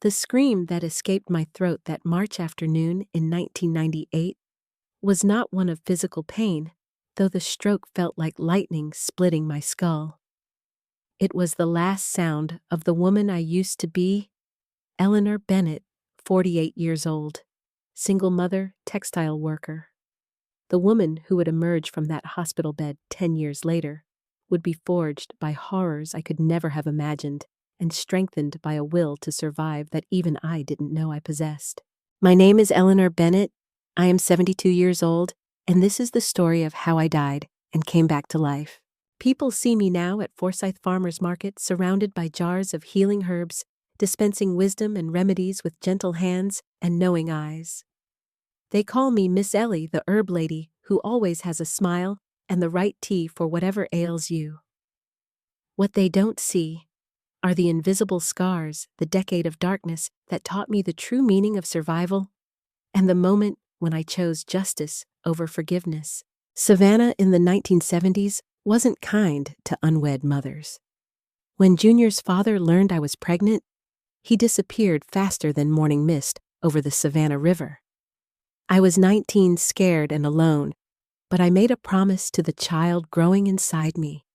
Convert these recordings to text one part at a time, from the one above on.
The scream that escaped my throat that March afternoon in 1998 was not one of physical pain, though the stroke felt like lightning splitting my skull. It was the last sound of the woman I used to be, Eleanor Bennett, 48 years old, single mother, textile worker. The woman who would emerge from that hospital bed 10 years later would be forged by horrors I could never have imagined and strengthened by a will to survive that even I didn't know I possessed. My name is Eleanor Bennett. I am 72 years old, and this is the story of how I died and came back to life. People see me now at Forsyth Farmers Market surrounded by jars of healing herbs, dispensing wisdom and remedies with gentle hands and knowing eyes. They call me Miss Ellie, the herb lady, who always has a smile and the right tea for whatever ails you. What they don't see are the invisible scars, the decade of darkness that taught me the true meaning of survival, and the moment when I chose justice over forgiveness. Savannah in the 1970s wasn't kind to unwed mothers. When Junior's father learned I was pregnant, he disappeared faster than morning mist over the Savannah River. I was 19, scared and alone, but I made a promise to the child growing inside me.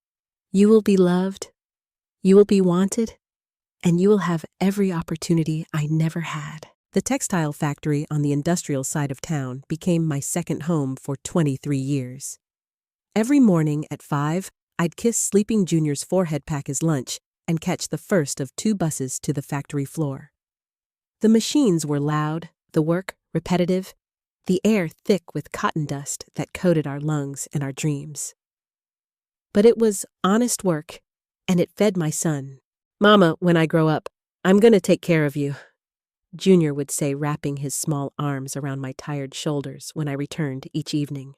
You will be loved, you will be wanted, and you will have every opportunity I never had. The textile factory on the industrial side of town became my second home for 23 years. Every morning at 5, I'd kiss sleeping Junior's forehead, pack his lunch, and catch the first of 2 buses to the factory floor. The machines were loud, the work repetitive, the air thick with cotton dust that coated our lungs and our dreams. But it was honest work, and it fed my son. "Mama, when I grow up, I'm gonna take care of you," Junior would say, wrapping his small arms around my tired shoulders when I returned each evening.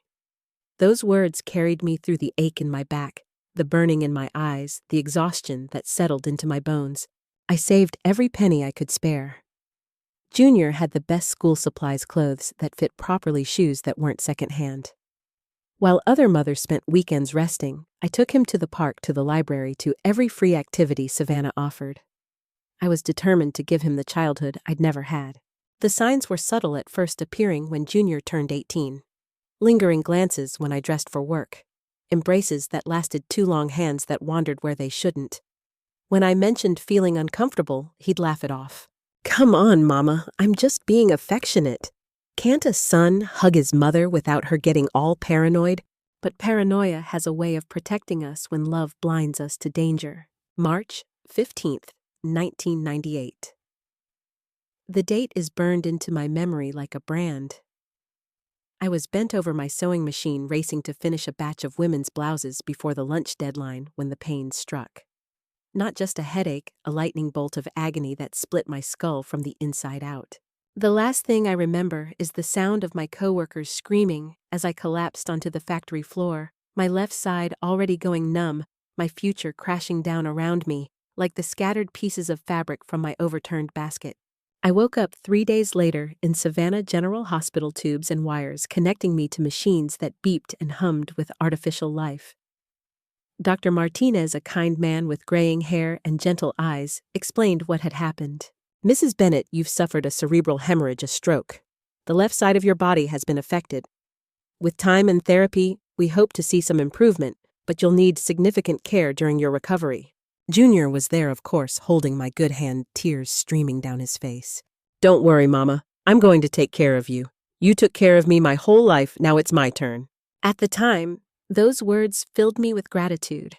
Those words carried me through the ache in my back, the burning in my eyes, the exhaustion that settled into my bones. I saved every penny I could spare. Junior had the best school supplies, clothes that fit properly, shoes that weren't secondhand. While other mothers spent weekends resting, I took him to the park, to the library, to every free activity Savannah offered. I was determined to give him the childhood I'd never had. The signs were subtle at first, appearing when Junior turned 18. Lingering glances when I dressed for work. Embraces that lasted too long, hands that wandered where they shouldn't. When I mentioned feeling uncomfortable, he'd laugh it off. "Come on, Mama, I'm just being affectionate." Can't a son hug his mother without her getting all paranoid? But paranoia has a way of protecting us when love blinds us to danger. March 15th, 1998. The date is burned into my memory like a brand. I was bent over my sewing machine, racing to finish a batch of women's blouses before the lunch deadline when the pain struck. Not just a headache, a lightning bolt of agony that split my skull from the inside out. The last thing I remember is the sound of my coworkers screaming as I collapsed onto the factory floor, my left side already going numb, my future crashing down around me like the scattered pieces of fabric from my overturned basket. I woke up 3 days later in Savannah General Hospital, tubes and wires connecting me to machines that beeped and hummed with artificial life. Dr. Martinez, a kind man with graying hair and gentle eyes, explained what had happened. "Mrs. Bennett, you've suffered a cerebral hemorrhage, a stroke. The left side of your body has been affected. With time and therapy, we hope to see some improvement, but you'll need significant care during your recovery." Junior was there, of course, holding my good hand, tears streaming down his face. "Don't worry, Mama. I'm going to take care of you. You took care of me my whole life, now it's my turn." At the time, those words filled me with gratitude.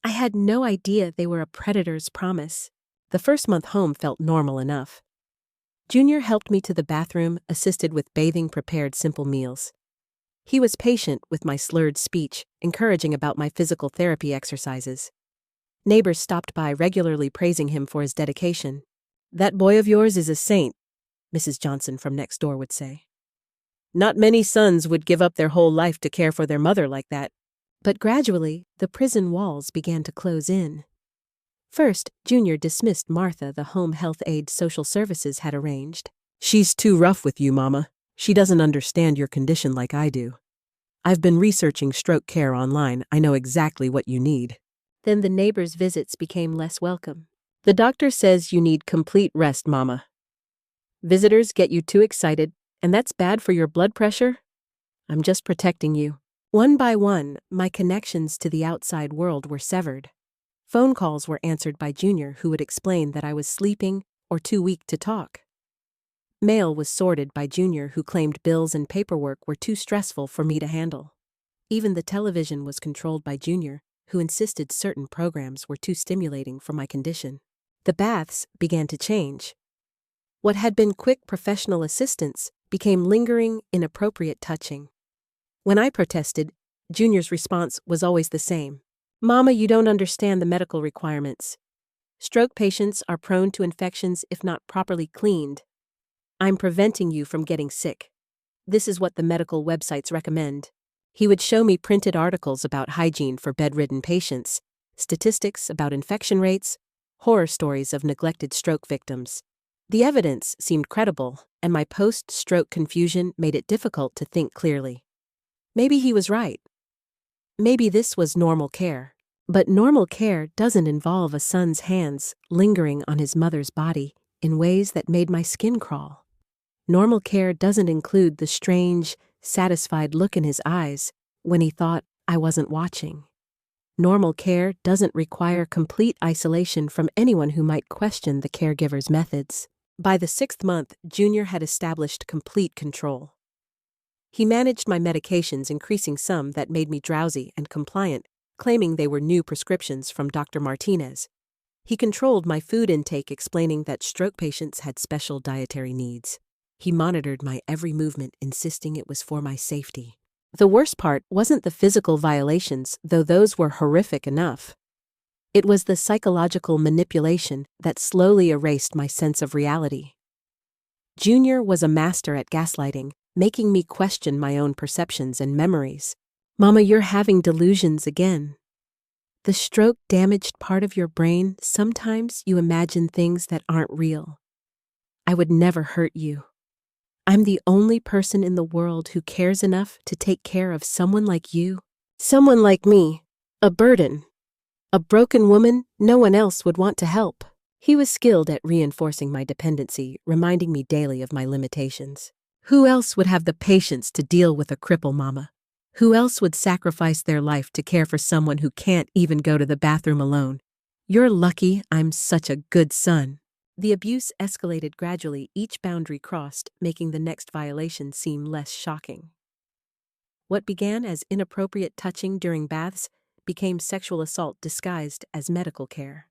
I had no idea they were a predator's promise. The first month home felt normal enough. Junior helped me to the bathroom, assisted with bathing, prepared simple meals. He was patient with my slurred speech, encouraging about my physical therapy exercises. Neighbors stopped by, regularly praising him for his dedication. "That boy of yours is a saint," Mrs. Johnson from next door would say. "Not many sons would give up their whole life to care for their mother like that." But gradually, the prison walls began to close in. First, Junior dismissed Martha, the home health aide social services had arranged. "She's too rough with you, Mama. She doesn't understand your condition like I do. I've been researching stroke care online. I know exactly what you need." Then the neighbors' visits became less welcome. The doctor says you need complete rest, Mama. Visitors get you too excited, and that's bad for your blood pressure. I'm just protecting you. One by one, my connections to the outside world were severed. Phone calls were answered by Junior, who would explain that I was sleeping or too weak to talk. Mail was sorted by Junior, who claimed bills and paperwork were too stressful for me to handle. Even the television was controlled by Junior, who insisted certain programs were too stimulating for my condition. The baths began to change. What had been quick professional assistance became lingering, inappropriate touching. When I protested, Junior's response was always the same. Mama, you don't understand the medical requirements. Stroke patients are prone to infections if not properly cleaned. I'm preventing you from getting sick. This is what the medical websites recommend. He would show me printed articles about hygiene for bedridden patients, statistics about infection rates, horror stories of neglected stroke victims. The evidence seemed credible, and my post-stroke confusion made it difficult to think clearly. Maybe he was right. Maybe this was normal care. But normal care doesn't involve a son's hands lingering on his mother's body in ways that made my skin crawl. Normal care doesn't include the strange, satisfied look in his eyes when he thought I wasn't watching. Normal care doesn't require complete isolation from anyone who might question the caregiver's methods. By the 6th month, Junior had established complete control. He managed my medications, increasing some that made me drowsy and compliant, claiming they were new prescriptions from Dr. Martinez. He controlled my food intake, explaining that stroke patients had special dietary needs. He monitored my every movement, insisting it was for my safety. The worst part wasn't the physical violations, though those were horrific enough. It was the psychological manipulation that slowly erased my sense of reality. Junior was a master at gaslighting, making me question my own perceptions and memories. Mama, you're having delusions again. The stroke damaged part of your brain. Sometimes you imagine things that aren't real. I would never hurt you. I'm the only person in the world who cares enough to take care of someone like you. Someone like me. A burden. A broken woman no one else would want to help. He was skilled at reinforcing my dependency, reminding me daily of my limitations. Who else would have the patience to deal with a cripple, Mama? Who else would sacrifice their life to care for someone who can't even go to the bathroom alone? You're lucky I'm such a good son. The abuse escalated gradually, each boundary crossed, making the next violation seem less shocking. What began as inappropriate touching during baths became sexual assault disguised as medical care.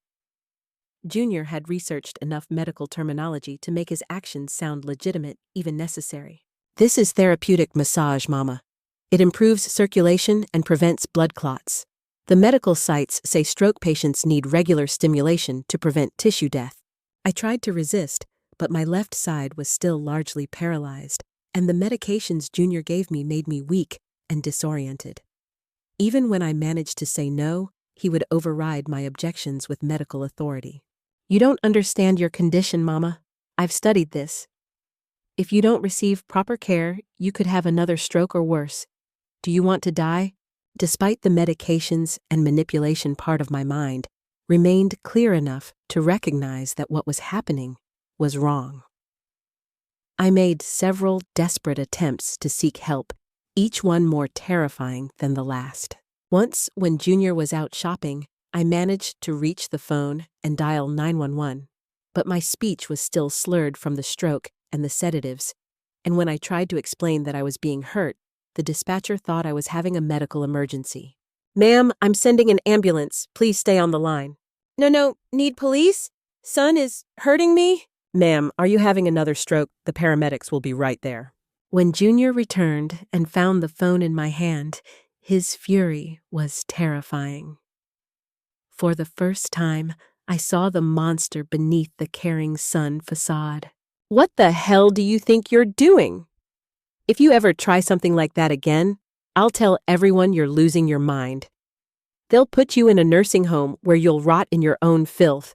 Junior had researched enough medical terminology to make his actions sound legitimate, even necessary. This is therapeutic massage, Mama. It improves circulation and prevents blood clots. The medical sites say stroke patients need regular stimulation to prevent tissue death. I tried to resist, but my left side was still largely paralyzed, and the medications Junior gave me made me weak and disoriented. Even when I managed to say no, he would override my objections with medical authority. You don't understand your condition, Mama. I've studied this. If you don't receive proper care, you could have another stroke or worse. Do you want to die? Despite the medications and manipulation, part of my mind remained clear enough to recognize that what was happening was wrong. I made several desperate attempts to seek help, each one more terrifying than the last. Once, when Junior was out shopping, I managed to reach the phone and dial 911, but my speech was still slurred from the stroke and the sedatives, and when I tried to explain that I was being hurt, the dispatcher thought I was having a medical emergency. Ma'am, I'm sending an ambulance. Please stay on the line. No, need police? Son is hurting me? Ma'am, are you having another stroke? The paramedics will be right there. When Junior returned and found the phone in my hand, his fury was terrifying. For the first time, I saw the monster beneath the caring son facade. What the hell do you think you're doing? If you ever try something like that again, I'll tell everyone you're losing your mind. They'll put you in a nursing home where you'll rot in your own filth.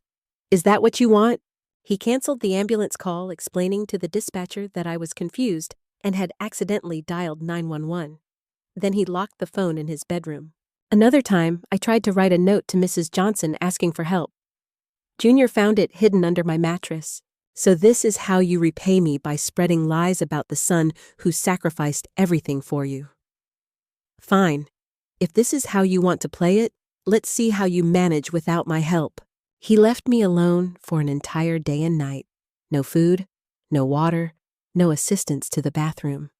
Is that what you want? He canceled the ambulance call, explaining to the dispatcher that I was confused and had accidentally dialed 911. Then he locked the phone in his bedroom. Another time, I tried to write a note to Mrs. Johnson asking for help. Junior found it hidden under my mattress. So this is how you repay me by spreading lies about the son who sacrificed everything for you. Fine. If this is how you want to play it, let's see how you manage without my help. He left me alone for an entire day and night. No food, no water, no assistance to the bathroom.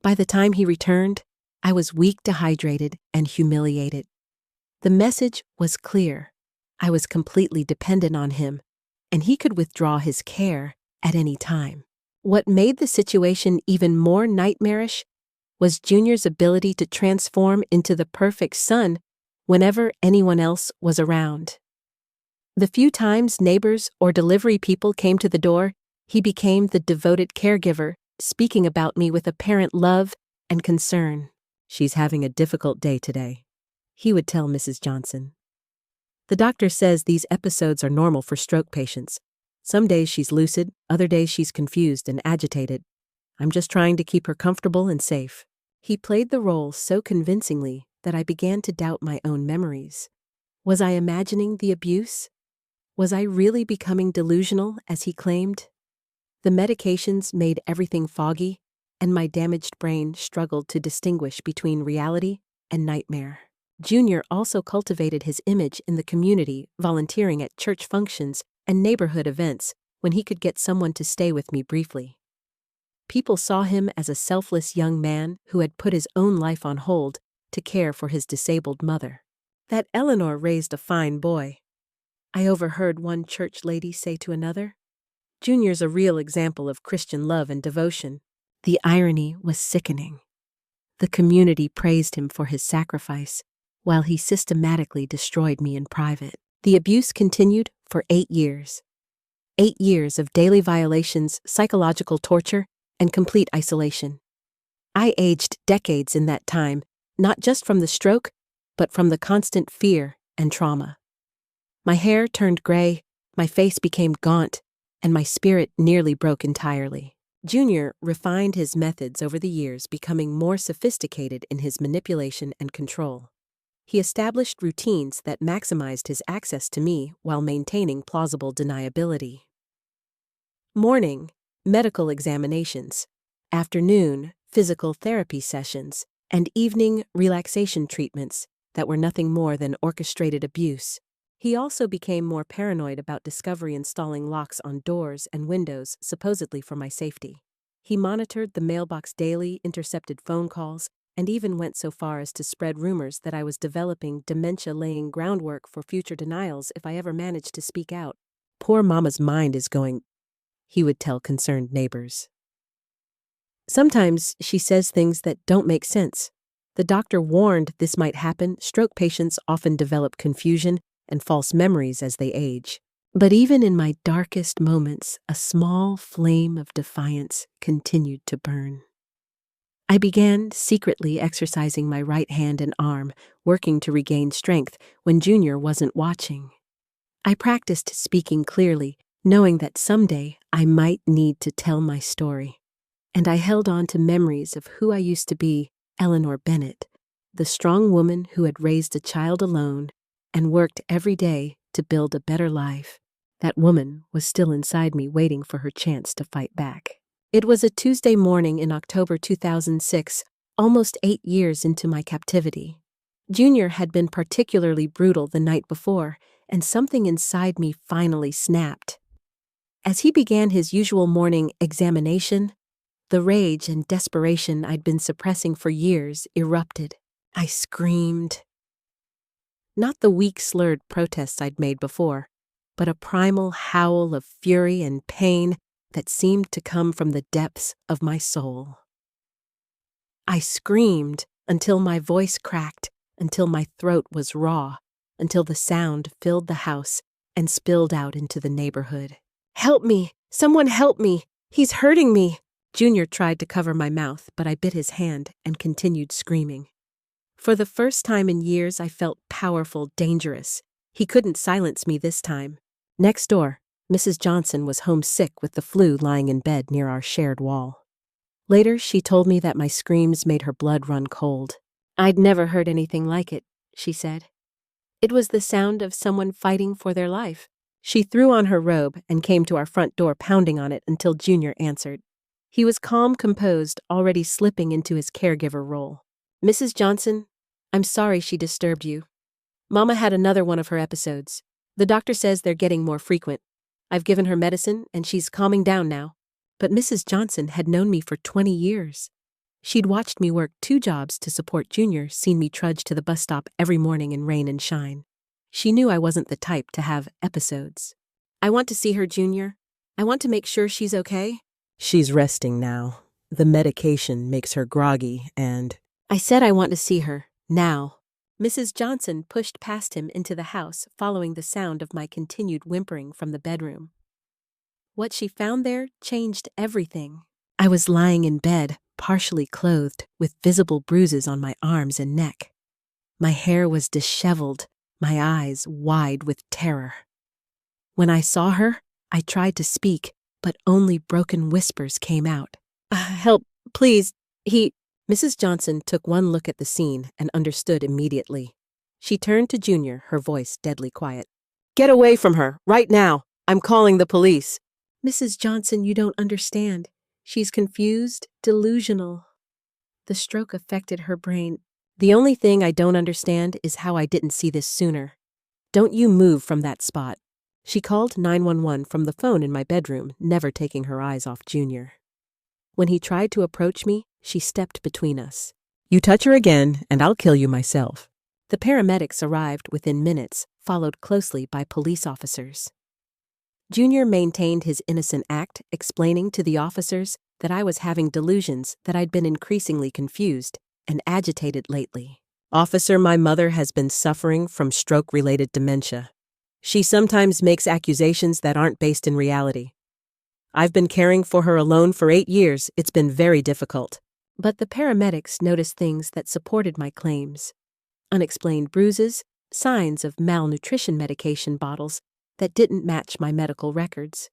By the time he returned, I was weak, dehydrated, and humiliated. The message was clear. I was completely dependent on him, and he could withdraw his care at any time. What made the situation even more nightmarish was Junior's ability to transform into the perfect son whenever anyone else was around. The few times neighbors or delivery people came to the door, he became the devoted caregiver, speaking about me with apparent love and concern. "She's having a difficult day today," he would tell Mrs. Johnson. "The doctor says these episodes are normal for stroke patients. Some days she's lucid, other days she's confused and agitated. I'm just trying to keep her comfortable and safe." He played the role so convincingly that I began to doubt my own memories. Was I imagining the abuse? Was I really becoming delusional, as he claimed? The medications made everything foggy, and my damaged brain struggled to distinguish between reality and nightmare. Junior also cultivated his image in the community, volunteering at church functions and neighborhood events when he could get someone to stay with me briefly. People saw him as a selfless young man who had put his own life on hold to care for his disabled mother. "That Eleanor raised a fine boy," I overheard one church lady say to another. "Junior's a real example of Christian love and devotion." The irony was sickening. The community praised him for his sacrifice, while he systematically destroyed me in private. The abuse continued for 8 years. 8 years of daily violations, psychological torture, and complete isolation. I aged decades in that time, not just from the stroke, but from the constant fear and trauma. My hair turned gray, my face became gaunt, and my spirit nearly broke entirely. Junior refined his methods over the years, becoming more sophisticated in his manipulation and control. He established routines that maximized his access to me while maintaining plausible deniability. Morning, medical examinations. Afternoon, physical therapy sessions. And evening, relaxation treatments that were nothing more than orchestrated abuse. He also became more paranoid about discovery installing locks on doors and windows, supposedly for my safety. He monitored the mailbox daily, intercepted phone calls, and even went so far as to spread rumors that I was developing dementia, laying groundwork for future denials if I ever managed to speak out. "Poor Mama's mind is going," he would tell concerned neighbors. "Sometimes she says things that don't make sense. The doctor warned this might happen. Stroke patients often develop confusion and false memories as they age." But even in my darkest moments, a small flame of defiance continued to burn. I began secretly exercising my right hand and arm, working to regain strength when Junior wasn't watching. I practiced speaking clearly, knowing that someday I might need to tell my story. And I held on to memories of who I used to be, Eleanor Bennett, the strong woman who had raised a child alone and worked every day to build a better life. That woman was still inside me, waiting for her chance to fight back. It was a Tuesday morning in October 2006, almost 8 years into my captivity. Junior had been particularly brutal the night before, and something inside me finally snapped. As he began his usual morning examination, the rage and desperation I'd been suppressing for years erupted. I screamed. Not the weak, slurred protests I'd made before, but a primal howl of fury and pain that seemed to come from the depths of my soul. I screamed until my voice cracked, until my throat was raw, until the sound filled the house and spilled out into the neighborhood. "Help me! Someone help me! He's hurting me!" Junior tried to cover my mouth, but I bit his hand and continued screaming. For the first time in years, I felt powerful, dangerous. He couldn't silence me this time. Next door, Mrs. Johnson was homesick with the flu, lying in bed near our shared wall. Later, she told me that my screams made her blood run cold. "I'd never heard anything like it," she said. "It was the sound of someone fighting for their life, She threw on her robe and came to our front door, pounding on it until Junior answered. He was calm, composed, already slipping into his caregiver role. "Mrs. Johnson, I'm sorry she disturbed you. Mama had another one of her episodes. The doctor says they're getting more frequent. I've given her medicine and she's calming down now." But Mrs. Johnson had known me for 20 years. She'd watched me work 2 jobs to support Junior, seen me trudge to the bus stop every morning in rain and shine. She knew I wasn't the type to have episodes. "I want to see her, Junior. I want to make sure she's okay." "She's resting now. The medication makes her groggy and—" "I said I want to see her, now." Mrs. Johnson pushed past him into the house, following the sound of my continued whimpering from the bedroom. What she found there changed everything. I was lying in bed, partially clothed, with visible bruises on my arms and neck. My hair was disheveled, my eyes wide with terror. When I saw her, I tried to speak, but only broken whispers came out. "Help, please, Mrs. Johnson took one look at the scene and understood immediately. She turned to Junior, her voice deadly quiet. "Get away from her, right now. I'm calling the police." "Mrs. Johnson, you don't understand. She's confused, delusional." The stroke affected her brain. "The only thing I don't understand is how I didn't see this sooner. Don't you move from that spot." She called 911 from the phone in my bedroom, never taking her eyes off Junior. When he tried to approach me, she stepped between us. "You touch her again, and I'll kill you myself." The paramedics arrived within minutes, followed closely by police officers. Junior maintained his innocent act, explaining to the officers that I was having delusions, that I'd been increasingly confused and agitated lately. "Officer, my mother has been suffering from stroke-related dementia. She sometimes makes accusations that aren't based in reality. I've been caring for her alone for 8 years. It's been very difficult." But the paramedics noticed things that supported my claims. Unexplained bruises, signs of malnutrition medication bottles that didn't match my medical records.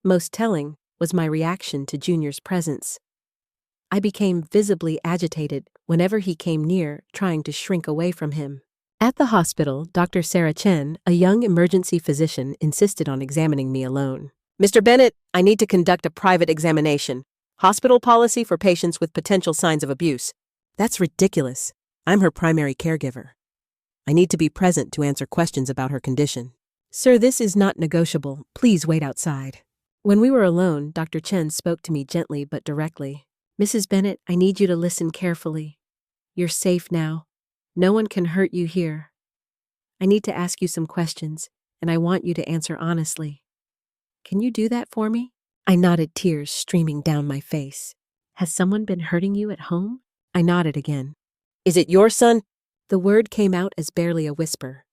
Most telling was my reaction to Junior's presence. I became visibly agitated whenever he came near, trying to shrink away from him. At the hospital, Dr. Sarah Chen, a young emergency physician, insisted on examining me alone. "Mr. Bennett, I need to conduct a private examination. Hospital policy for patients with potential signs of abuse." "That's ridiculous. I'm her primary caregiver. I need to be present to answer questions about her condition." "Sir, this is not negotiable. Please wait outside." When we were alone, Dr. Chen spoke to me gently but directly. "Mrs. Bennett, I need you to listen carefully. You're safe now. No one can hurt you here. I need to ask you some questions, and I want you to answer honestly. Can you do that for me?" I nodded, tears streaming down my face. "Has someone been hurting you at home?" I nodded again. "Is it your son?" The word came out as barely a whisper.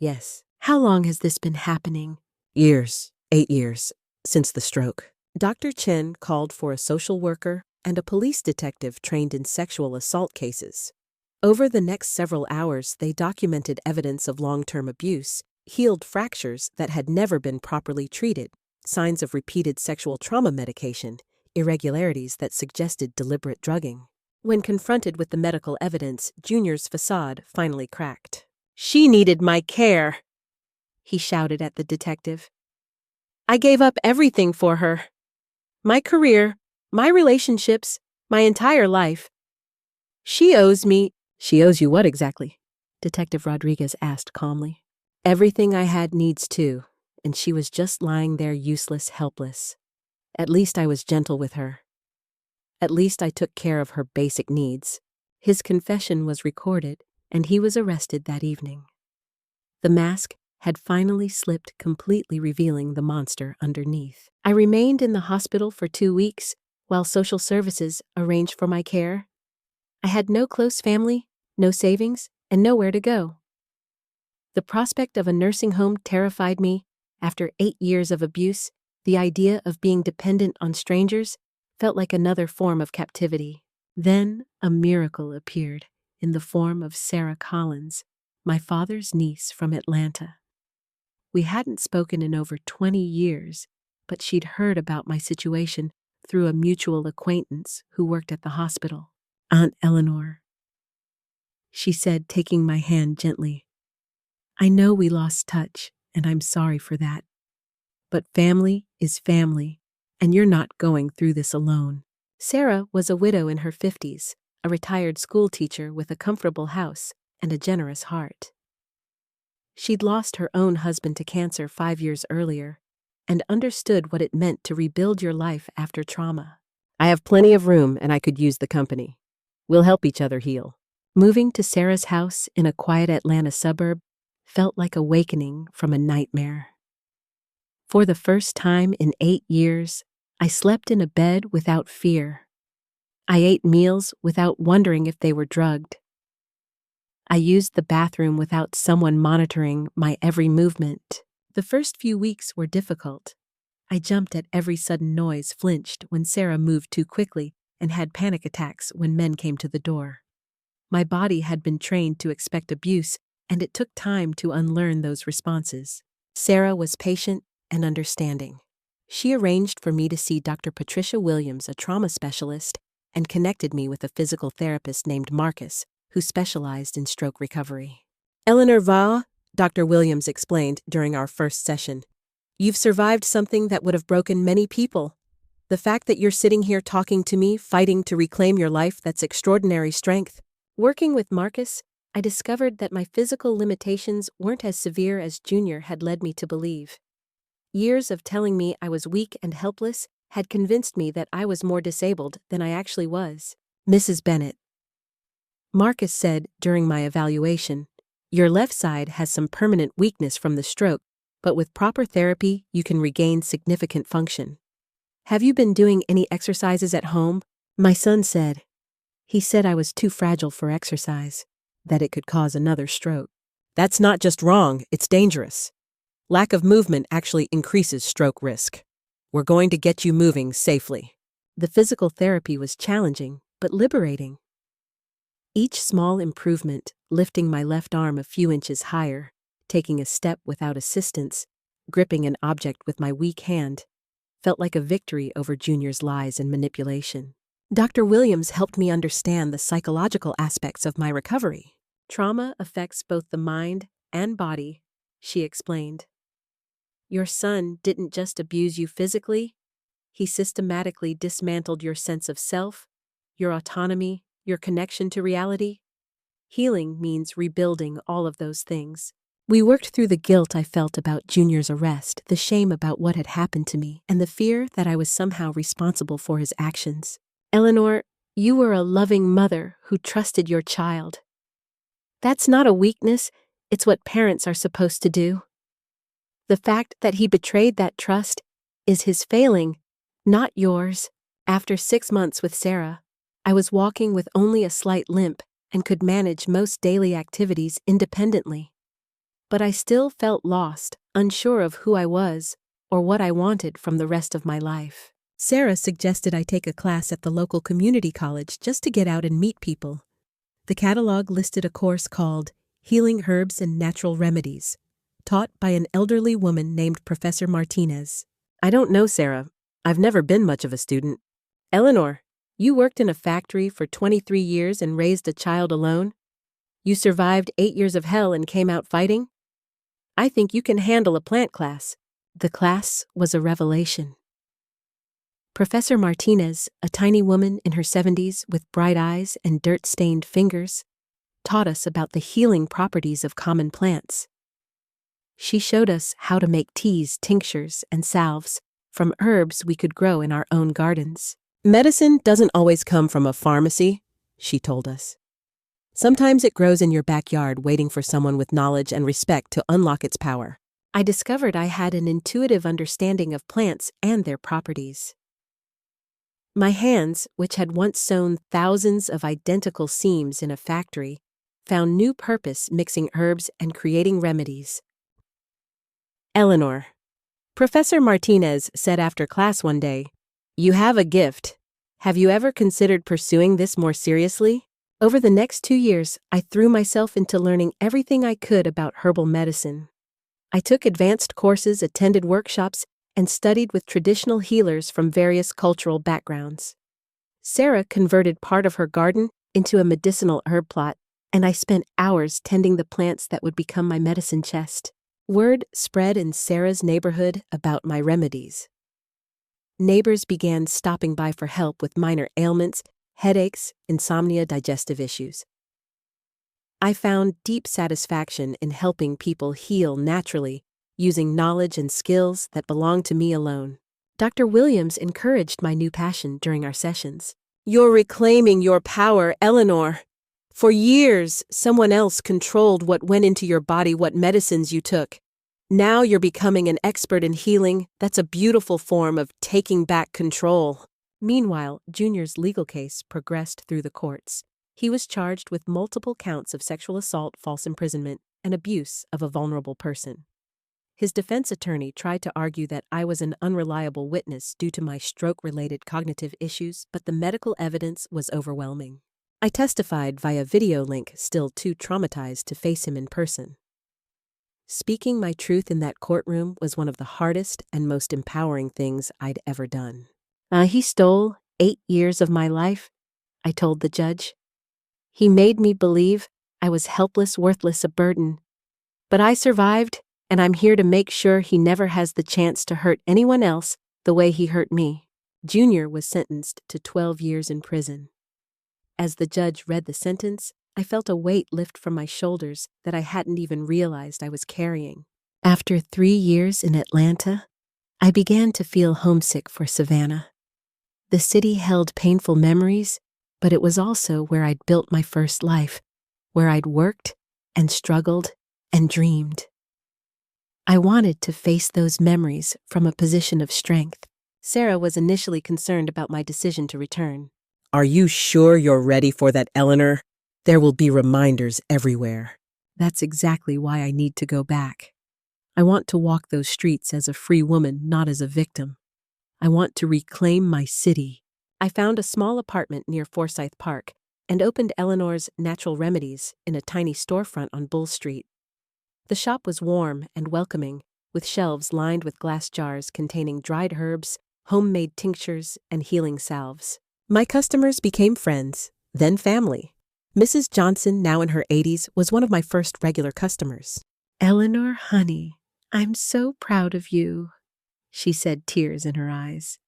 "Yes." "How long has this been happening?" "Years. 8 years. Since the stroke." Dr. Chen called for a social worker and a police detective trained in sexual assault cases. Over the next several hours, they documented evidence of long-term abuse, healed fractures that had never been properly treated, signs of repeated sexual trauma medication, irregularities that suggested deliberate drugging. When confronted with the medical evidence, Junior's facade finally cracked. "She needed my care," he shouted at the detective. "I gave up everything for her. My career, my relationships, my entire life. She owes me—" "She owes you what exactly?" Detective Rodriguez asked calmly. "Everything I had needs too, and she was just lying there useless, helpless. At least I was gentle with her. At least I took care of her basic needs." His confession was recorded, and he was arrested that evening. The mask had finally slipped, completely revealing the monster underneath. I remained in the hospital for 2 weeks while social services arranged for my care. I had no close family, no savings, and nowhere to go. The prospect of a nursing home terrified me. After 8 years of abuse, the idea of being dependent on strangers felt like another form of captivity. Then a miracle appeared in the form of Sarah Collins, my father's niece from Atlanta. We hadn't spoken in over 20 years, but she'd heard about my situation through a mutual acquaintance who worked at the hospital. "Aunt Eleanor," she said, taking my hand gently. "I know we lost touch, and I'm sorry for that. But family is family, and you're not going through this alone. Sarah was a widow in her 50s, a retired school teacher with a comfortable house and a generous heart. She'd lost her own husband to cancer 5 years earlier and understood what it meant to rebuild your life after trauma. I have plenty of room and I could use the company. We'll help each other heal. Moving to Sarah's house in a quiet Atlanta suburb felt like awakening from a nightmare. For the first time in 8 years, I slept in a bed without fear. I ate meals without wondering if they were drugged. I used the bathroom without someone monitoring my every movement. The first few weeks were difficult. I jumped at every sudden noise, flinched when Sarah moved too quickly, and had panic attacks when men came to the door. My body had been trained to expect abuse, and it took time to unlearn those responses. Sarah was patient and understanding. She arranged for me to see Dr. Patricia Williams, a trauma specialist, and connected me with a physical therapist named Marcus, who specialized in stroke recovery. Eleanor Va, Dr. Williams explained during our first session, you've survived something that would have broken many people. The fact that you're sitting here talking to me, fighting to reclaim your life, that's extraordinary strength. Working with Marcus, I discovered that my physical limitations weren't as severe as Junior had led me to believe. Years of telling me I was weak and helpless had convinced me that I was more disabled than I actually was. Mrs. Bennett, Marcus said during my evaluation, your left side has some permanent weakness from the stroke, but with proper therapy, you can regain significant function. Have you been doing any exercises at home? My son said. He said I was too fragile for exercise, that it could cause another stroke. That's not just wrong, it's dangerous. Lack of movement actually increases stroke risk. We're going to get you moving safely. The physical therapy was challenging, but liberating. Each small improvement, lifting my left arm a few inches higher, taking a step without assistance, gripping an object with my weak hand, felt like a victory over Junior's lies and manipulation. Dr. Williams helped me understand the psychological aspects of my recovery. Trauma affects both the mind and body, she explained. Your son didn't just abuse you physically, he systematically dismantled your sense of self, your autonomy, your connection to reality. Healing means rebuilding all of those things. We worked through the guilt I felt about Junior's arrest, the shame about what had happened to me, and the fear that I was somehow responsible for his actions. Eleanor, you were a loving mother who trusted your child. That's not a weakness, it's what parents are supposed to do. The fact that he betrayed that trust is his failing, not yours. After 6 months with Sarah, I was walking with only a slight limp and could manage most daily activities independently. But I still felt lost, unsure of who I was or what I wanted from the rest of my life. Sarah suggested I take a class at the local community college just to get out and meet people. The catalog listed a course called Healing Herbs and Natural Remedies, taught by an elderly woman named Professor Martinez. I don't know, Sarah. I've never been much of a student. Eleanor, you worked in a factory for 23 years and raised a child alone? You survived 8 years of hell and came out fighting? I think you can handle a plant class. The class was a revelation. Professor Martinez, a tiny woman in her 70s with bright eyes and dirt-stained fingers, taught us about the healing properties of common plants. She showed us how to make teas, tinctures, and salves from herbs we could grow in our own gardens. Medicine doesn't always come from a pharmacy, she told us. Sometimes it grows in your backyard waiting for someone with knowledge and respect to unlock its power. I discovered I had an intuitive understanding of plants and their properties. My hands, which had once sewn thousands of identical seams in a factory, found new purpose mixing herbs and creating remedies. Eleanor, Professor Martinez said after class one day, you have a gift. Have you ever considered pursuing this more seriously? Over the next 2 years, I threw myself into learning everything I could about herbal medicine. I took advanced courses, attended workshops, and studied with traditional healers from various cultural backgrounds. Sarah converted part of her garden into a medicinal herb plot, and I spent hours tending the plants that would become my medicine chest. Word spread in Sarah's neighborhood about my remedies. Neighbors began stopping by for help with minor ailments, headaches, insomnia, digestive issues. I found deep satisfaction in helping people heal naturally, using knowledge and skills that belonged to me alone. Dr. Williams encouraged my new passion during our sessions. You're reclaiming your power, Eleanor. For years, someone else controlled what went into your body, what medicines you took. Now you're becoming an expert in healing. That's a beautiful form of taking back control. Meanwhile, Junior's legal case progressed through the courts. He was charged with multiple counts of sexual assault, false imprisonment, and abuse of a vulnerable person. His defense attorney tried to argue that I was an unreliable witness due to my stroke-related cognitive issues, but the medical evidence was overwhelming. I testified via video link, still too traumatized to face him in person. Speaking my truth in that courtroom was one of the hardest and most empowering things I'd ever done. He stole 8 years of my life, I told the judge. He made me believe I was helpless, worthless, a burden. But I survived, and I'm here to make sure he never has the chance to hurt anyone else the way he hurt me. Junior was sentenced to 12 years in prison. As the judge read the sentence, I felt a weight lift from my shoulders that I hadn't even realized I was carrying. After 3 years in Atlanta, I began to feel homesick for Savannah. The city held painful memories, but it was also where I'd built my first life, where I'd worked and struggled and dreamed. I wanted to face those memories from a position of strength. Sarah was initially concerned about my decision to return. Are you sure you're ready for that, Eleanor? There will be reminders everywhere. That's exactly why I need to go back. I want to walk those streets as a free woman, not as a victim. I want to reclaim my city. I found a small apartment near Forsyth Park and opened Eleanor's Natural Remedies in a tiny storefront on Bull Street. The shop was warm and welcoming, with shelves lined with glass jars containing dried herbs, homemade tinctures, and healing salves. My customers became friends, then family. Mrs. Johnson, now in her 80s, was one of my first regular customers. Eleanor, honey, I'm so proud of you, she said, tears in her eyes.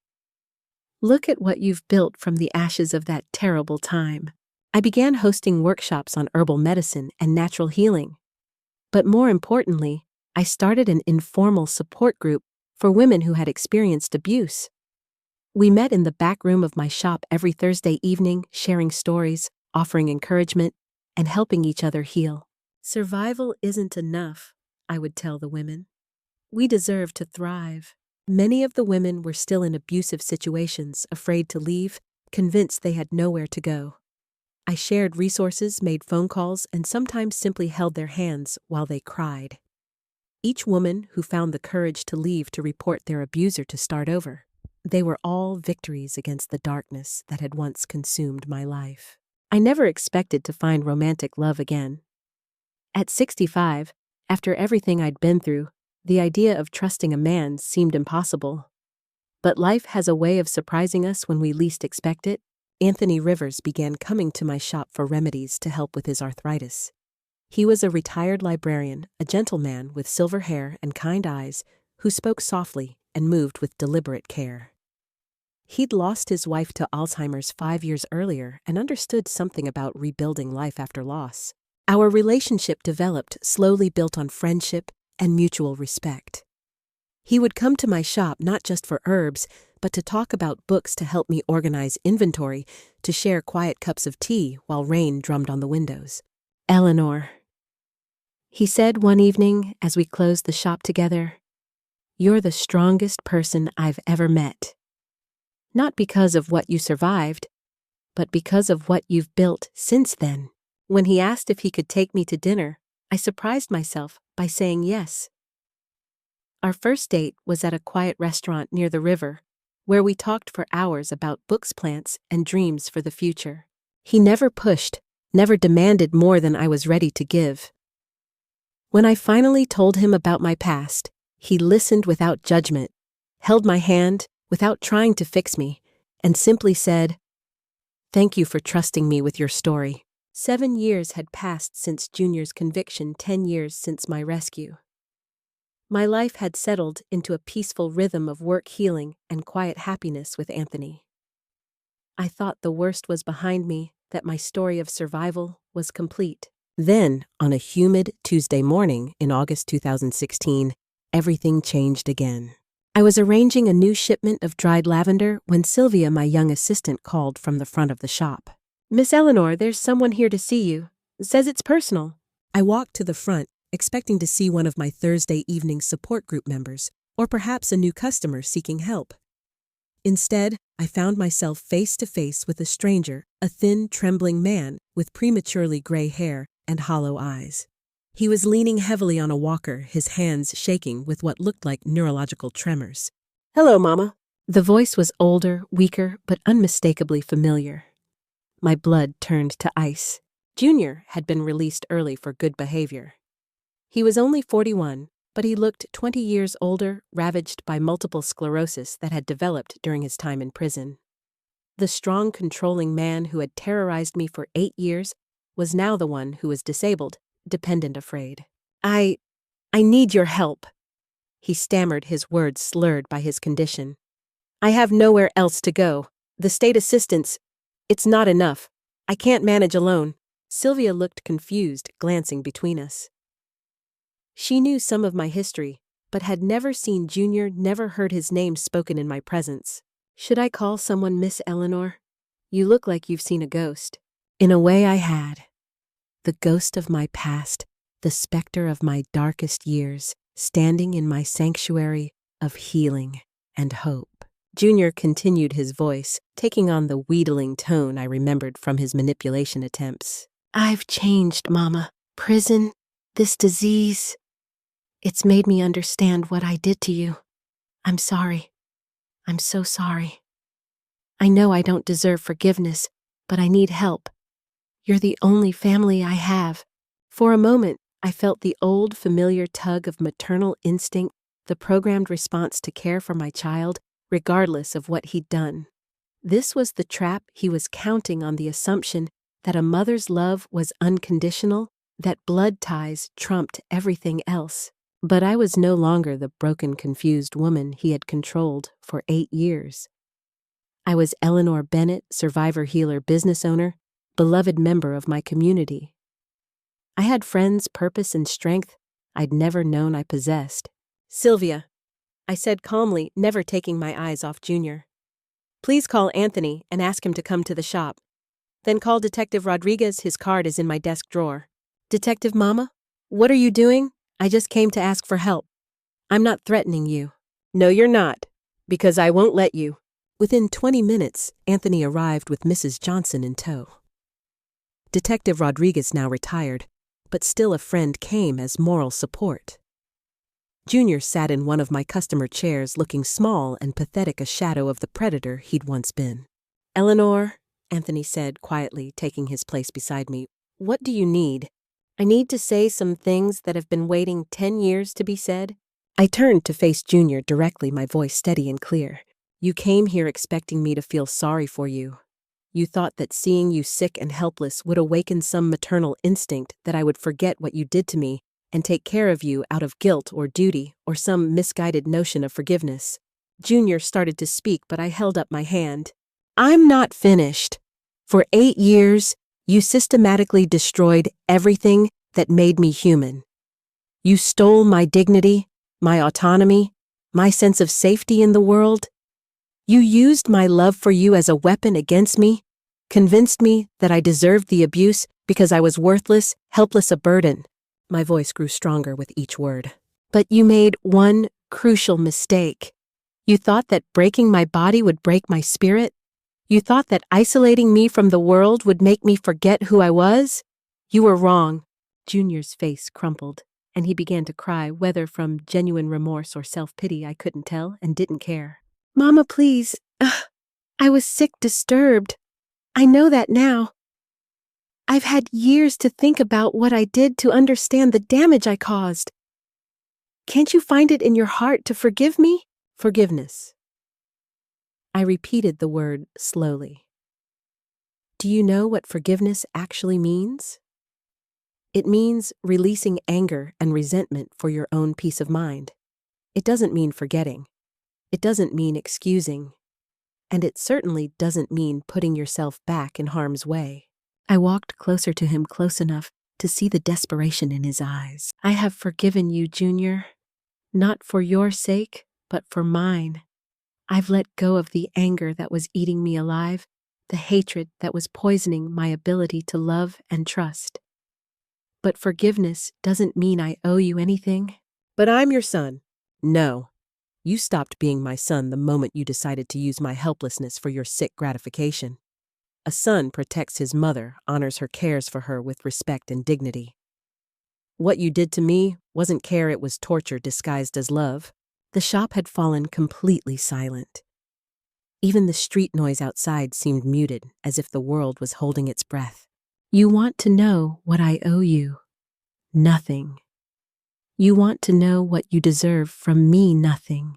Look at what you've built from the ashes of that terrible time. I began hosting workshops on herbal medicine and natural healing. But more importantly, I started an informal support group for women who had experienced abuse. We met in the back room of my shop every Thursday evening, sharing stories, offering encouragement, and helping each other heal. Survival isn't enough, I would tell the women. We deserve to thrive. Many of the women were still in abusive situations, afraid to leave, convinced they had nowhere to go. I shared resources, made phone calls, and sometimes simply held their hands while they cried. Each woman who found the courage to leave to report their abuser to start over, they were all victories against the darkness that had once consumed my life. I never expected to find romantic love again. At 65, after everything I'd been through, the idea of trusting a man seemed impossible. But life has a way of surprising us when we least expect it. Anthony Rivers began coming to my shop for remedies to help with his arthritis. He was a retired librarian, a gentleman with silver hair and kind eyes, who spoke softly and moved with deliberate care. He'd lost his wife to Alzheimer's 5 years earlier and understood something about rebuilding life after loss. Our relationship developed, slowly built on friendship and mutual respect. He would come to my shop not just for herbs, but to talk about books to help me organize inventory, to share quiet cups of tea while rain drummed on the windows. Eleanor, he said one evening as we closed the shop together, you're the strongest person I've ever met. Not because of what you survived, but because of what you've built since then. When he asked if he could take me to dinner, I surprised myself by saying yes. Our first date was at a quiet restaurant near the river, where we talked for hours about books, plants, and dreams for the future. He never pushed, never demanded more than I was ready to give. When I finally told him about my past, he listened without judgment, held my hand without trying to fix me, and simply said, "Thank you for trusting me with your story." 7 years had passed since Junior's conviction, 10 years since my rescue. My life had settled into a peaceful rhythm of work healing and quiet happiness with Anthony. I thought the worst was behind me, that my story of survival was complete. Then, on a humid Tuesday morning in August 2016, everything changed again. I was arranging a new shipment of dried lavender when Sylvia, my young assistant, called from the front of the shop. Miss Eleanor, there's someone here to see you. Says it's personal. I walked to the front, expecting to see one of my Thursday evening support group members, or perhaps a new customer seeking help. Instead, I found myself face to face with a stranger, a thin, trembling man with prematurely gray hair and hollow eyes. He was leaning heavily on a walker, his hands shaking with what looked like neurological tremors. Hello, Mama. The voice was older, weaker, but unmistakably familiar. My blood turned to ice. Junior had been released early for good behavior. He was only 41, but he looked 20 years older, ravaged by multiple sclerosis that had developed during his time in prison. The strong, controlling man who had terrorized me for 8 years was now the one who was disabled, dependent, afraid. I need your help. He stammered, his words slurred by his condition. I have nowhere else to go. The state assistance, it's not enough. I can't manage alone. Sylvia looked confused, glancing between us. She knew some of my history, but had never seen Junior, never heard his name spoken in my presence. Should I call someone Miss Eleanor? You look like you've seen a ghost. In a way, I had. The ghost of my past, the specter of my darkest years, standing in my sanctuary of healing and hope. Junior continued, his voice taking on the wheedling tone I remembered from his manipulation attempts. I've changed, Mama. Prison, this disease, it's made me understand what I did to you. I'm sorry. I'm so sorry. I know I don't deserve forgiveness, but I need help. You're the only family I have. For a moment, I felt the old, familiar tug of maternal instinct, the programmed response to care for my child, regardless of what he'd done. This was the trap he was counting on, the assumption that a mother's love was unconditional, that blood ties trumped everything else. But I was no longer the broken, confused woman he had controlled for 8 years. I was Eleanor Bennett, survivor healer, business owner, beloved member of my community. I had friends, purpose, and strength I'd never known I possessed. Sylvia, I said calmly, never taking my eyes off Junior. Please call Anthony and ask him to come to the shop. Then call Detective Rodriguez, his card is in my desk drawer. Detective Mama, what are you doing? I just came to ask for help. I'm not threatening you. No, you're not, because I won't let you. Within 20 minutes, Anthony arrived with Mrs. Johnson in tow. Detective Rodriguez, now retired, but still a friend, came as moral support. Junior sat in one of my customer chairs, looking small and pathetic, a shadow of the predator he'd once been. Eleanor, Anthony said quietly, taking his place beside me, what do you need? I need to say some things that have been waiting 10 years to be said. I turned to face Junior directly, my voice steady and clear. You came here expecting me to feel sorry for you. You thought that seeing you sick and helpless would awaken some maternal instinct, that I would forget what you did to me and take care of you out of guilt or duty or some misguided notion of forgiveness. Junior started to speak, but I held up my hand. I'm not finished. For 8 years, you systematically destroyed everything that made me human. You stole my dignity, my autonomy, my sense of safety in the world. You used my love for you as a weapon against me, convinced me that I deserved the abuse because I was worthless, helpless, a burden. My voice grew stronger with each word. But you made one crucial mistake. You thought that breaking my body would break my spirit. You thought that isolating me from the world would make me forget who I was? You were wrong. Junior's face crumpled, and he began to cry, whether from genuine remorse or self-pity I couldn't tell, and didn't care. Mama, please. I was sick, disturbed. I know that now. I've had years to think about what I did, to understand the damage I caused. Can't you find it in your heart to forgive me? Forgiveness. I repeated the word slowly. Do you know what forgiveness actually means? It means releasing anger and resentment for your own peace of mind. It doesn't mean forgetting. It doesn't mean excusing. And it certainly doesn't mean putting yourself back in harm's way. I walked closer to him, close enough to see the desperation in his eyes. I have forgiven you, Junior. Not for your sake, but for mine. I've let go of the anger that was eating me alive, the hatred that was poisoning my ability to love and trust. But forgiveness doesn't mean I owe you anything. But I'm your son. No. You stopped being my son the moment you decided to use my helplessness for your sick gratification. A son protects his mother, honors her, cares for her with respect and dignity. What you did to me wasn't care, it was torture disguised as love. The shop had fallen completely silent. Even the street noise outside seemed muted, as if the world was holding its breath. You want to know what I owe you? Nothing. You want to know what you deserve from me? Nothing.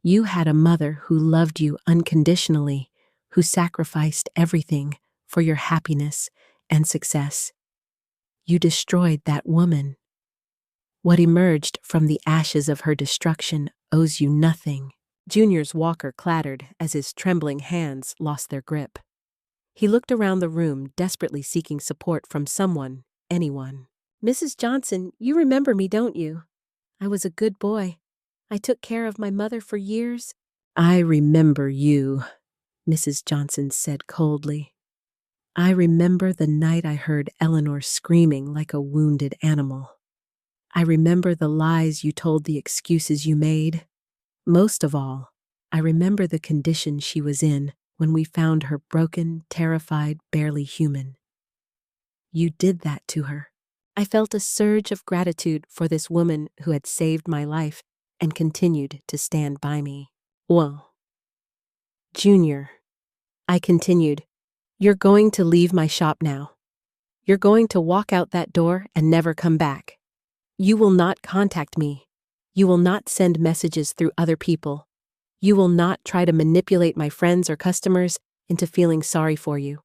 You had a mother who loved you unconditionally, who sacrificed everything for your happiness and success. You destroyed that woman. What emerged from the ashes of her destruction owes you nothing. Junior's walker clattered as his trembling hands lost their grip. He looked around the room, desperately seeking support from someone, anyone. Mrs. Johnson, you remember me, don't you? I was a good boy. I took care of my mother for years. I remember you, Mrs. Johnson said coldly. I remember the night I heard Eleanor screaming like a wounded animal. I remember the lies you told, the excuses you made. Most of all, I remember the condition she was in when we found her broken, terrified, barely human. You did that to her. I felt a surge of gratitude for this woman who had saved my life and continued to stand by me. Well, Junior, I continued, you're going to leave my shop now. You're going to walk out that door and never come back. You will not contact me. You will not send messages through other people. You will not try to manipulate my friends or customers into feeling sorry for you.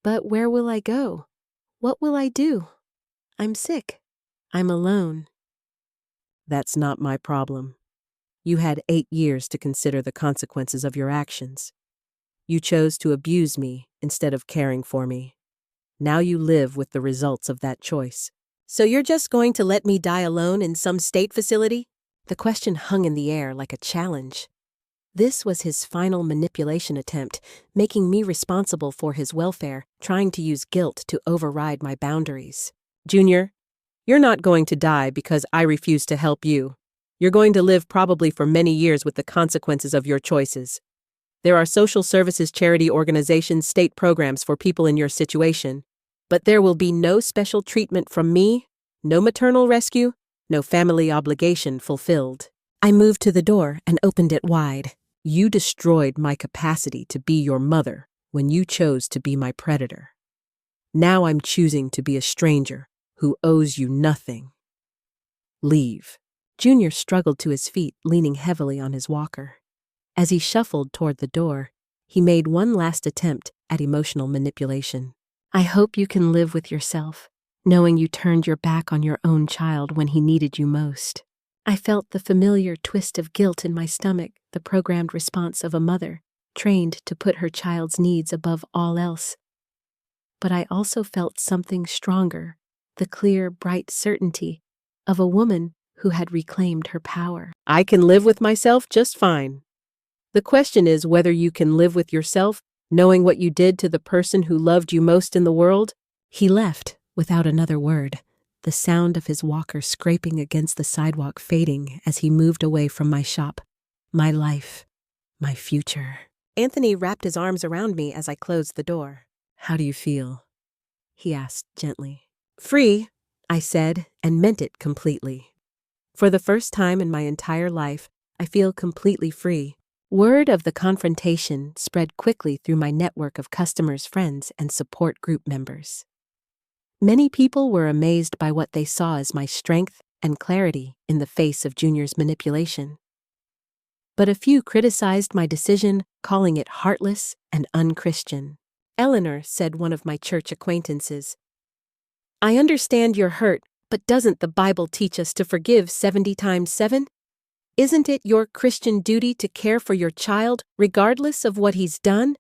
But where will I go? What will I do? I'm sick. I'm alone. That's not my problem. You had 8 years to consider the consequences of your actions. You chose to abuse me instead of caring for me. Now you live with the results of that choice. So you're just going to let me die alone in some state facility? The question hung in the air like a challenge. This was his final manipulation attempt, making me responsible for his welfare, trying to use guilt to override my boundaries. Junior, you're not going to die because I refuse to help you. You're going to live probably for many years with the consequences of your choices. There are social services, charity organizations, state programs for people in your situation, but there will be no special treatment from me, no maternal rescue, no family obligation fulfilled. I moved to the door and opened it wide. You destroyed my capacity to be your mother when you chose to be my predator. Now I'm choosing to be a stranger who owes you nothing. Leave. Junior struggled to his feet, leaning heavily on his walker. As he shuffled toward the door, he made one last attempt at emotional manipulation. I hope you can live with yourself, knowing you turned your back on your own child when he needed you most. I felt the familiar twist of guilt in my stomach, the programmed response of a mother, trained to put her child's needs above all else. But I also felt something stronger, the clear, bright certainty of a woman who had reclaimed her power. I can live with myself just fine. The question is whether you can live with yourself, knowing what you did to the person who loved you most in the world. He left without another word, the sound of his walker scraping against the sidewalk fading as he moved away from my shop, my life, my future. Anthony wrapped his arms around me as I closed the door. How do you feel? He asked gently. Free, I said, and meant it completely. For the first time in my entire life, I feel completely free. Word of the confrontation spread quickly through my network of customers, friends, and support group members. Many people were amazed by what they saw as my strength and clarity in the face of Junior's manipulation. But a few criticized my decision, calling it heartless and unchristian. Eleanor, said one of my church acquaintances, I understand you're hurt, but doesn't the Bible teach us to forgive 70 times 7? Isn't it your Christian duty to care for your child, regardless of what he's done?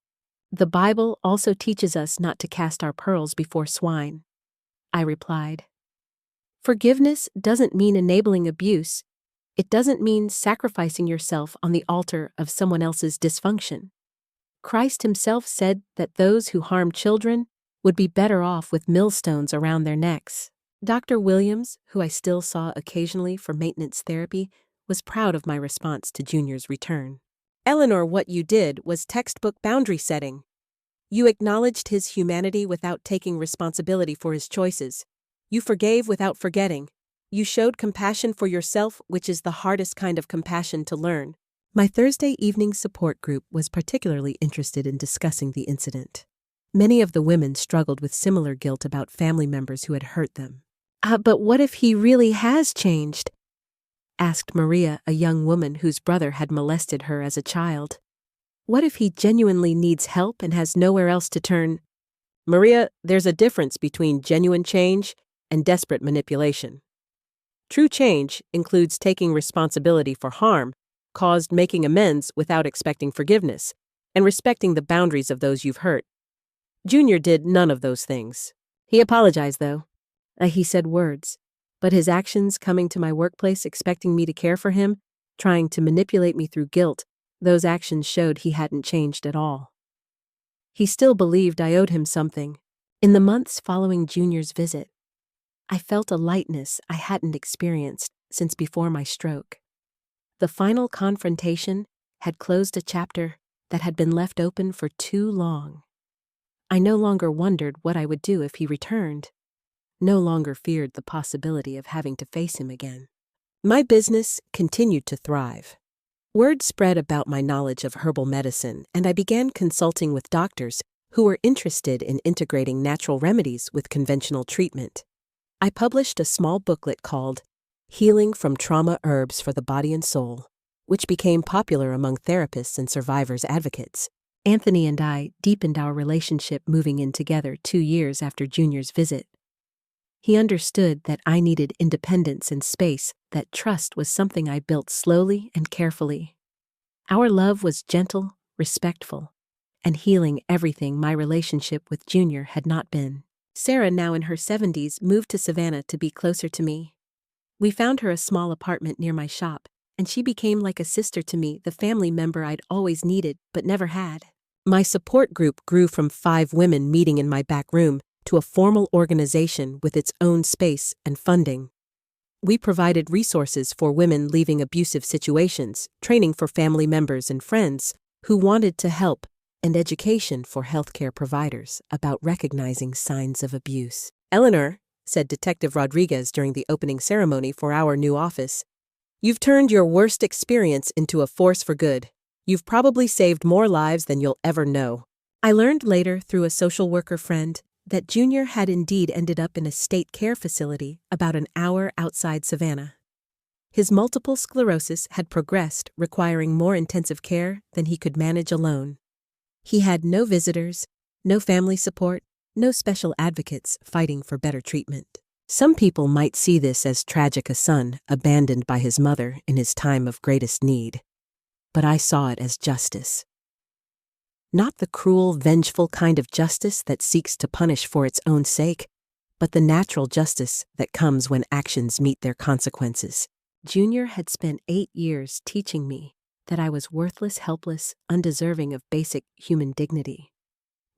The Bible also teaches us not to cast our pearls before swine, I replied. Forgiveness doesn't mean enabling abuse. It doesn't mean sacrificing yourself on the altar of someone else's dysfunction. Christ himself said that those who harm children would be better off with millstones around their necks. Dr. Williams, who I still saw occasionally for maintenance therapy, was proud of my response to Junior's return. Eleanor, what you did was textbook boundary setting. You acknowledged his humanity without taking responsibility for his choices. You forgave without forgetting. You showed compassion for yourself, which is the hardest kind of compassion to learn. My Thursday evening support group was particularly interested in discussing the incident. Many of the women struggled with similar guilt about family members who had hurt them. But what if he really has changed? Asked Maria, a young woman whose brother had molested her as a child. What if he genuinely needs help and has nowhere else to turn? Maria, there's a difference between genuine change and desperate manipulation. True change includes taking responsibility for harm caused, making amends without expecting forgiveness, and respecting the boundaries of those you've hurt. Junior did none of those things. He apologized, though. He said words, but his actions coming to my workplace expecting me to care for him, trying to manipulate me through guilt, those actions showed he hadn't changed at all. He still believed I owed him something. In the months following Junior's visit, I felt a lightness I hadn't experienced since before my stroke. The final confrontation had closed a chapter that had been left open for too long. I no longer wondered what I would do if he returned, no longer feared the possibility of having to face him again. My business continued to thrive. Word spread about my knowledge of herbal medicine, and I began consulting with doctors who were interested in integrating natural remedies with conventional treatment. I published a small booklet called Healing from Trauma Herbs for the Body and Soul, which became popular among therapists and survivors advocates. Anthony and I deepened our relationship moving in together 2 years after Junior's visit. He understood that I needed independence and space, that trust was something I built slowly and carefully. Our love was gentle, respectful, and healing everything my relationship with Junior had not been. Sarah, now in her 70s, moved to Savannah to be closer to me. We found her a small apartment near my shop, and she became like a sister to me, the family member I'd always needed but never had. My support group grew from 5 women meeting in my back room to a formal organization with its own space and funding. We provided resources for women leaving abusive situations, training for family members and friends who wanted to help, and education for healthcare providers about recognizing signs of abuse. Eleanor, said Detective Rodriguez during the opening ceremony for our new office, you've turned your worst experience into a force for good. You've probably saved more lives than you'll ever know. I learned later through a social worker friend that Junior had indeed ended up in a state care facility about an hour outside Savannah. His multiple sclerosis had progressed, requiring more intensive care than he could manage alone. He had no visitors, no family support, no special advocates fighting for better treatment. Some people might see this as tragic, a son abandoned by his mother in his time of greatest need. But I saw it as justice. Not the cruel, vengeful kind of justice that seeks to punish for its own sake, but the natural justice that comes when actions meet their consequences. Junior had spent 8 years teaching me that I was worthless, helpless, undeserving of basic human dignity.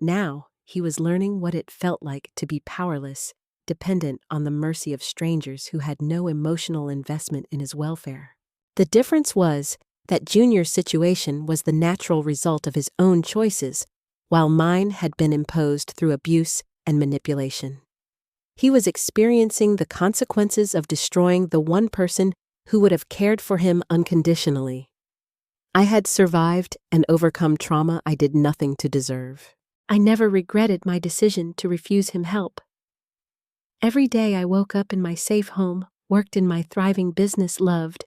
Now, he was learning what it felt like to be powerless, dependent on the mercy of strangers who had no emotional investment in his welfare. The difference was that Junior's situation was the natural result of his own choices, while mine had been imposed through abuse and manipulation. He was experiencing the consequences of destroying the one person who would have cared for him unconditionally. I had survived and overcome trauma I did nothing to deserve. I never regretted my decision to refuse him help. Every day I woke up in my safe home, worked in my thriving business, loved,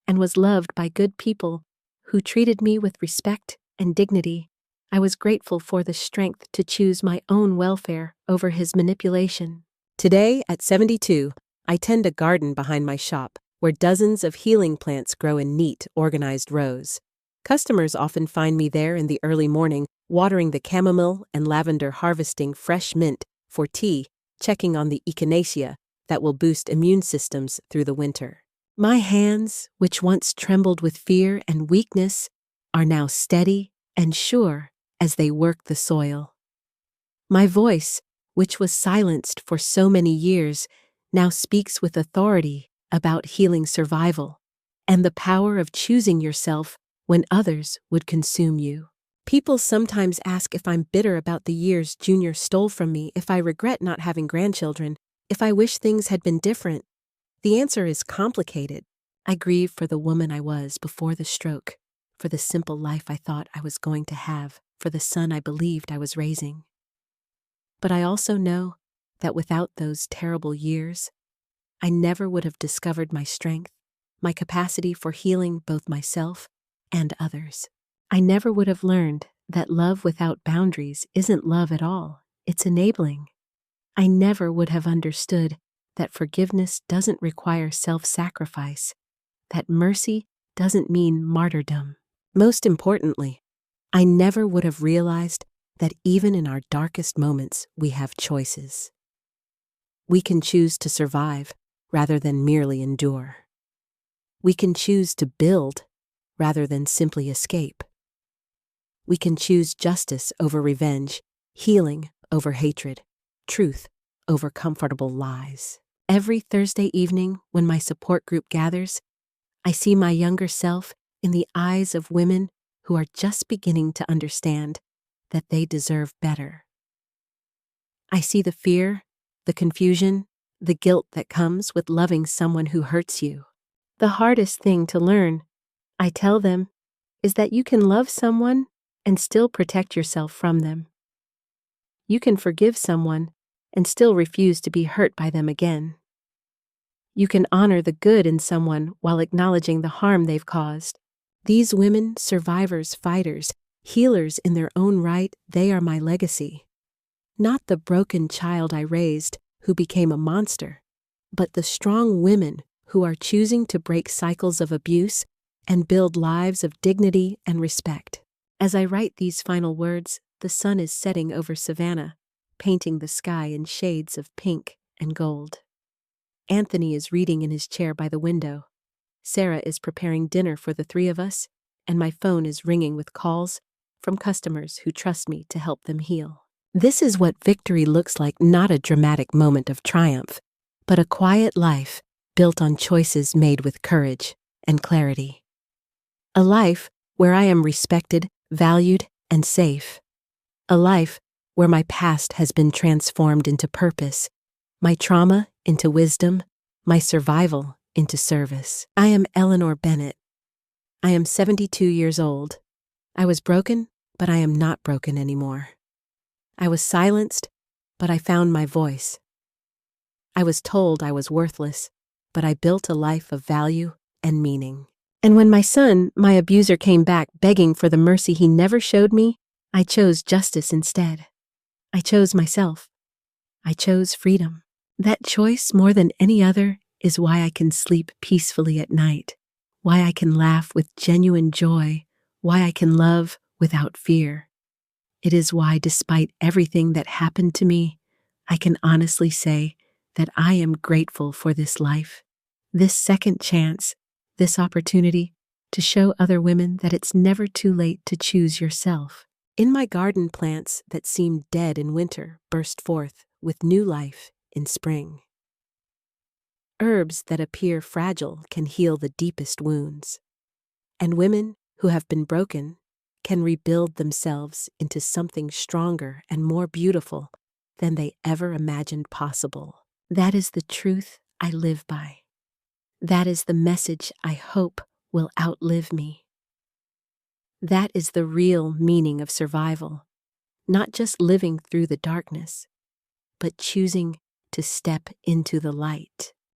and was loved by good people who treated me with respect and dignity. I was grateful for the strength to choose my own welfare over his manipulation. Today, at 72, I tend a garden behind my shop, where dozens of healing plants grow in neat, organized rows. Customers often find me there in the early morning, watering the chamomile and lavender, harvesting fresh mint for tea, checking on the echinacea that will boost immune systems through the winter. My hands, which once trembled with fear and weakness, are now steady and sure as they work the soil. My voice, which was silenced for so many years, now speaks with authority about healing survival and the power of choosing yourself when others would consume you. People sometimes ask if I'm bitter about the years Junior stole from me, if I regret not having grandchildren, if I wish things had been different. The answer is complicated. I grieve for the woman I was before the stroke, for the simple life I thought I was going to have, for the son I believed I was raising. But I also know that without those terrible years, I never would have discovered my strength, my capacity for healing both myself and others. I never would have learned that love without boundaries isn't love at all, it's enabling. I never would have understood that forgiveness doesn't require self-sacrifice, that mercy doesn't mean martyrdom. Most importantly, I never would have realized that even in our darkest moments, we have choices. We can choose to survive rather than merely endure. We can choose to build rather than simply escape. We can choose justice over revenge, healing over hatred, truth over comfortable lies. Every Thursday evening when my support group gathers, I see my younger self in the eyes of women who are just beginning to understand that they deserve better. I see the fear, the confusion, the guilt that comes with loving someone who hurts you. The hardest thing to learn, I tell them, is that you can love someone and still protect yourself from them. You can forgive someone and still refuse to be hurt by them again. You can honor the good in someone while acknowledging the harm they've caused. These women, survivors, fighters, healers in their own right, they are my legacy. Not the broken child I raised who became a monster, but the strong women who are choosing to break cycles of abuse and build lives of dignity and respect. As I write these final words, the sun is setting over Savannah, painting the sky in shades of pink and gold. Anthony is reading in his chair by the window. Sarah is preparing dinner for the three of us, and my phone is ringing with calls from customers who trust me to help them heal. This is what victory looks like, not a dramatic moment of triumph, but a quiet life built on choices made with courage and clarity. A life where I am respected, valued, and safe. A life where my past has been transformed into purpose, my trauma into wisdom, my survival into service. I am Eleanor Bennett. I am 72 years old. I was broken, but I am not broken anymore. I was silenced, but I found my voice. I was told I was worthless, but I built a life of value and meaning. And when my son, my abuser, came back begging for the mercy he never showed me, I chose justice instead. I chose myself. I chose freedom. That choice, more than any other, is why I can sleep peacefully at night, why I can laugh with genuine joy, why I can love without fear. It is why, despite everything that happened to me, I can honestly say that I am grateful for this life, this second chance, this opportunity to show other women that it's never too late to choose yourself. In my garden, plants that seemed dead in winter burst forth with new life in spring. Herbs that appear fragile can heal the deepest wounds. And women who have been broken can rebuild themselves into something stronger and more beautiful than they ever imagined possible. That is the truth I live by. That is the message I hope will outlive me. That is the real meaning of survival, not just living through the darkness, but choosing to step into the light.